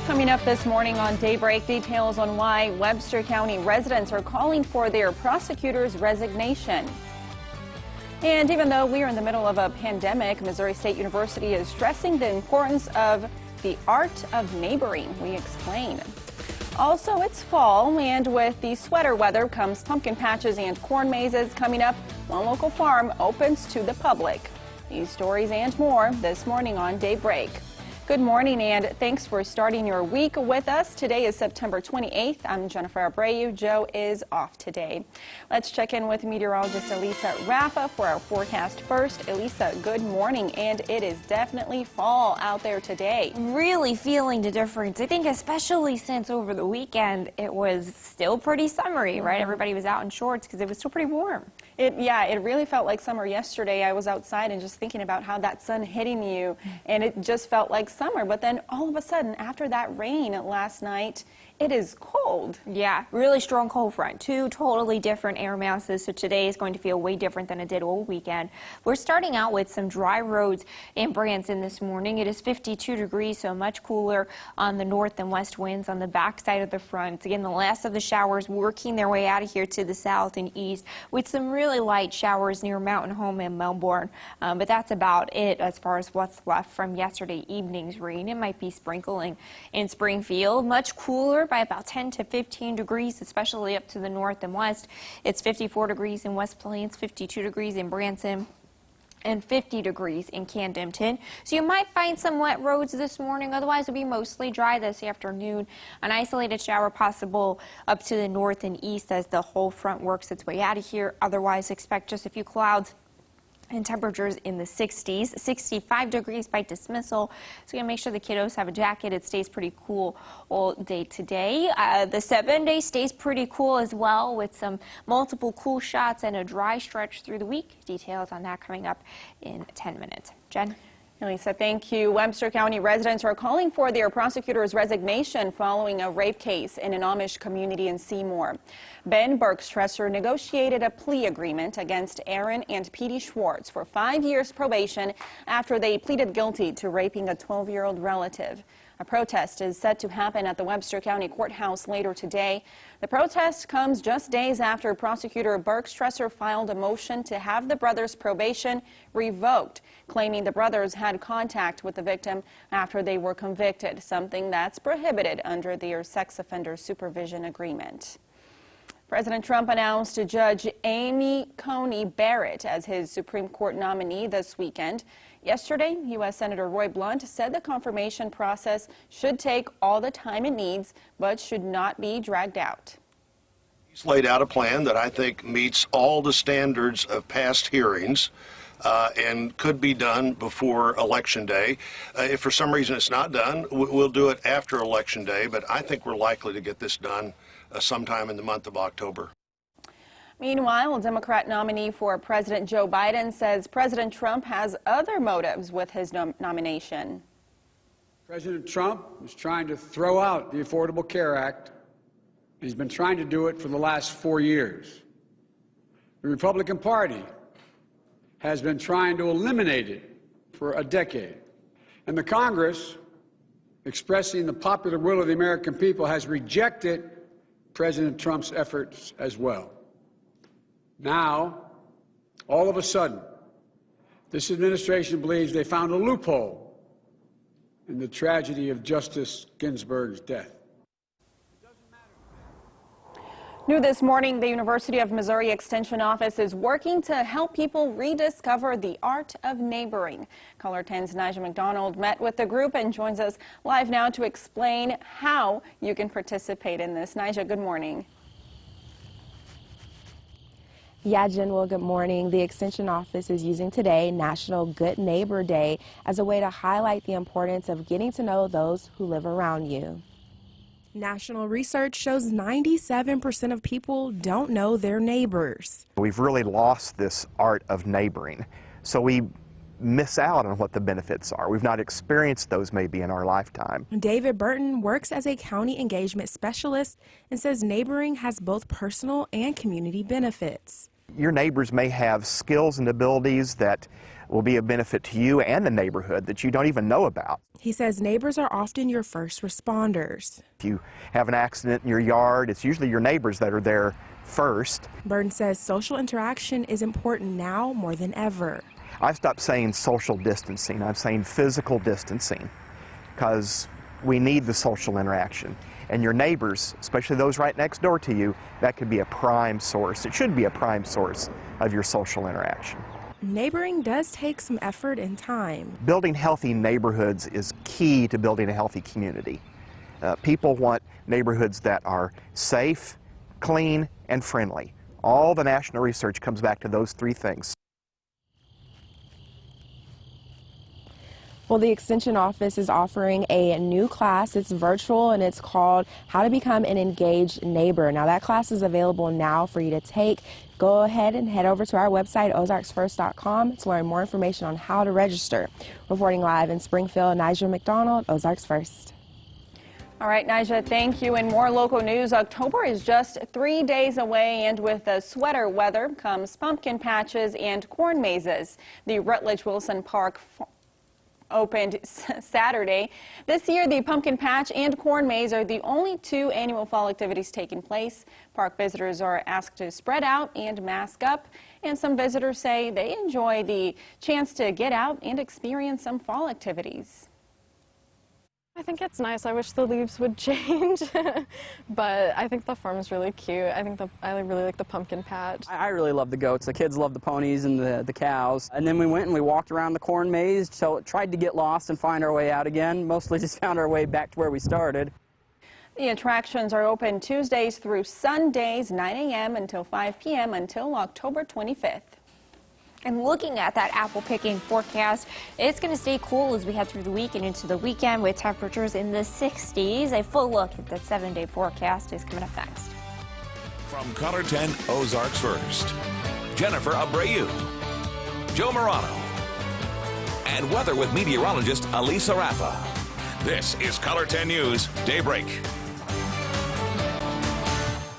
Coming up this morning on Daybreak, details on why Webster County residents are calling for their prosecutor's resignation. And even though we are in the middle of a pandemic, Missouri State University is stressing the importance of the art of neighboring. We explain. Also, it's fall, and with the sweater weather comes pumpkin patches and corn mazes coming up. One local farm opens to the public. These stories and more this morning on Daybreak. Good morning, and thanks for starting your week with us. Today is September 28th. I'm Jennifer Abreu. Joe is off today. Let's check in with meteorologist Elisa Rafa for our forecast first. Elisa, good morning, and it is definitely fall out there today. Really feeling the difference. I think especially since over the weekend it was still pretty summery, right? Everybody was out in shorts because it was still pretty warm. It really felt like summer yesterday. I was outside and just thinking about how that sun hitting you, and it just felt like summer. But then all of a sudden, after that rain last night, it is cold. Yeah, really strong cold front. Two totally different air masses, so today is going to feel way different than it did all weekend. We're starting out with some dry roads in Branson this morning. It is 52 degrees, so much cooler on the north and west winds on the back side of the front. Again, the last of the showers working their way out of here to the south and east with some really light showers near Mountain Home and Melbourne. But that's about it as far as what's left from yesterday evening's rain. It might be sprinkling in Springfield. Much cooler by about 10 to 15 degrees, especially up to the north and west. It's 54 degrees in West Plains, 52 degrees in Branson, and 50 degrees in Camdenton. So you might find some wet roads this morning. Otherwise, it'll be mostly dry this afternoon. An isolated shower possible up to the north and east as the whole front works its way out of here. Otherwise, expect just a few clouds and temperatures in the 60s, 65 degrees by dismissal. So you gotta make sure the kiddos have a jacket. It stays pretty cool all day today. The 7-day stays pretty cool as well with some multiple cool shots and a dry stretch through the week. Details on that coming up in 10 minutes. Jen? Elisa, thank you. Webster County residents are calling for their prosecutor's resignation following a rape case in an Amish community in Seymour. Ben Bergstresser negotiated a plea agreement against Aaron and Petey Schwartz for 5 years probation after they pleaded guilty to raping a 12-year-old relative. A protest is set to happen at the Webster County Courthouse later today. The protest comes just days after prosecutor Bergstresser filed a motion to have the brothers' probation revoked, claiming the brothers had contact with the victim after they were convicted, something that's prohibited under their sex offender supervision agreement. President Trump announced Judge Amy Coney Barrett as his Supreme Court nominee this weekend. Yesterday, U.S. Senator Roy Blunt said the confirmation process should take all the time it needs, but should not be dragged out. He's laid out a plan that I think meets all the standards of past hearings and could be done before Election Day. If for some reason it's not done, we'll do it after Election Day, but I think we're likely to get this done sometime in the month of October. Meanwhile, Democrat nominee for President Joe Biden says President Trump has other motives with his nomination. President Trump is trying to throw out the Affordable Care Act. He's been trying to do it for the last 4 years. The Republican Party has been trying to eliminate it for a decade. And the Congress, expressing the popular will of the American people, has rejected President Trump's efforts as well. Now, all of a sudden, this administration believes they found a loophole in the tragedy of Justice Ginsburg's death. New this morning, the University of Missouri Extension Office is working to help people rediscover the art of neighboring. Caller 10's Nigel McDonald met with the group and joins us live now to explain how you can participate in this. Nigel, good morning. Yeah, Jen, well, good morning. The Extension Office is using today, National Good Neighbor Day, as a way to highlight the importance of getting to know those who live around you. National research shows 97% of people don't know their neighbors. We've really lost this art of neighboring, so we miss out on what the benefits are. We've not experienced those maybe in our lifetime. David Burton works as a county engagement specialist and says neighboring has both personal and community benefits. Your neighbors may have skills and abilities that will be a benefit to you and the neighborhood that you don't even know about. He says neighbors are often your first responders. If you have an accident in your yard, it's usually your neighbors that are there first. Burton says social interaction is important now more than ever. I've stopped saying social distancing. I'm saying physical distancing, because we need the social interaction. And your neighbors, especially those right next door to you, that could be a prime source. It should be a prime source of your social interaction. Neighboring does take some effort and time. Building healthy neighborhoods is key to building a healthy community. People want neighborhoods that are safe, clean, and friendly. All the national research comes back to those three things. Well, the Extension Office is offering a new class. It's virtual and it's called How to Become an Engaged Neighbor. Now, that class is available now for you to take. Go ahead and head over to our website, ozarksfirst.com, to learn more information on how to register. Reporting live in Springfield, Nigel McDonald, Ozarks First. All right, Nigel, thank you. And more local news. October is just 3 days away, and with the sweater weather comes pumpkin patches and corn mazes. The Rutledge-Wilson Park opened Saturday. This year, the pumpkin patch and corn maze are the only two annual fall activities taking place. Park visitors are asked to spread out and mask up, and some visitors say they enjoy the chance to get out and experience some fall activities. I think it's nice. I wish the leaves would change, but I think the farm is really cute. I really like the pumpkin patch. I really love the goats. The kids love the ponies and the cows. And then we went and we walked around the corn maze, so tried to get lost and find our way out again. Mostly just found our way back to where we started. The attractions are open Tuesdays through Sundays, 9 a.m. until 5 p.m. until October 25th. And looking at that apple picking forecast, it's going to stay cool as we head through the week and into the weekend with temperatures in the 60s. A full look at that 7-day forecast is coming up next. From Color 10 Ozarks First, Jennifer Abreu, Joe Morano, and weather with meteorologist Elisa Raffa. This is Color 10 News Daybreak.